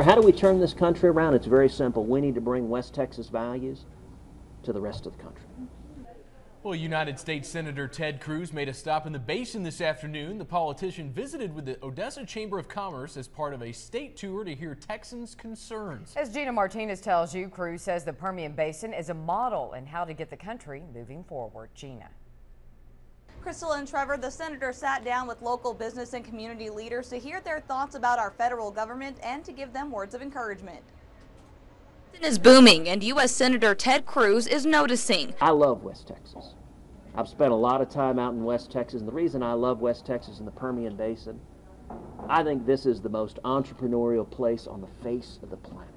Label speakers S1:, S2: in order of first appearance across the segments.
S1: How do we turn this country around? It's very simple. We need to bring West Texas values to the rest of the country.
S2: Well, United States Senator Ted Cruz made a stop in the Basin this afternoon. The politician visited with the Odessa Chamber of Commerce as part of a state tour to hear Texans' concerns.
S3: As Gina Martinez tells you, Cruz says the Permian Basin is a model in how to get the country moving forward. Gina.
S4: Crystal and Trevor, the senator sat down with local business and community leaders to hear their thoughts about our federal government and to give them words of encouragement.
S5: Is booming, and U.S. Senator Ted Cruz is noticing.
S1: I love West Texas. I've spent a lot of time out in West Texas, and the reason I love West Texas and the Permian Basin, I think this is the most entrepreneurial place on the face of the planet.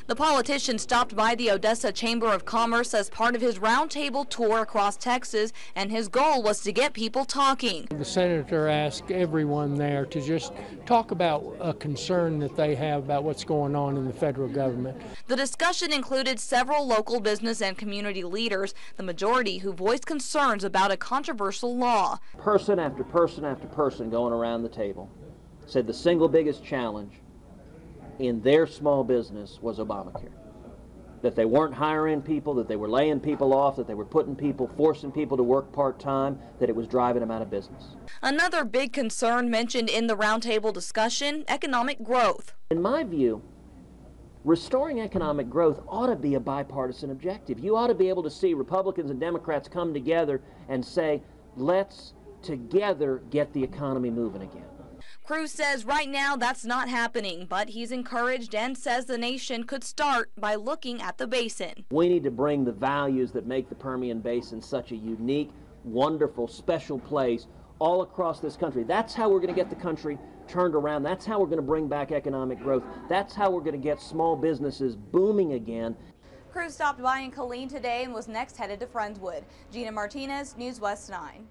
S5: The politician stopped by the Odessa Chamber of Commerce as part of his roundtable tour across Texas, and his goal was to get people talking.
S6: The senator asked everyone there to just talk about a concern that they have about what's going on in the federal government.
S5: The discussion included several local business and community leaders, the majority who voiced concerns about a controversial law.
S1: Person after person after person going around the table said the single biggest challenge in their small business was Obamacare. That they weren't hiring people, that they were laying people off, that they were forcing people to work part-time, that it was driving them out of business.
S5: Another big concern mentioned in the roundtable discussion, economic growth.
S1: In my view, restoring economic growth ought to be a bipartisan objective. You ought to be able to see Republicans and Democrats come together and say, let's together get the economy moving again.
S5: Cruz says right now that's not happening, but he's encouraged and says the nation could start by looking at the basin.
S1: We need to bring the values that make the Permian Basin such a unique, wonderful, special place all across this country. That's how we're going to get the country turned around. That's how we're going to bring back economic growth. That's how we're going to get small businesses booming again.
S4: Cruz stopped by in Killeen today and was next headed to Friendswood. Gina Martinez, News West 9.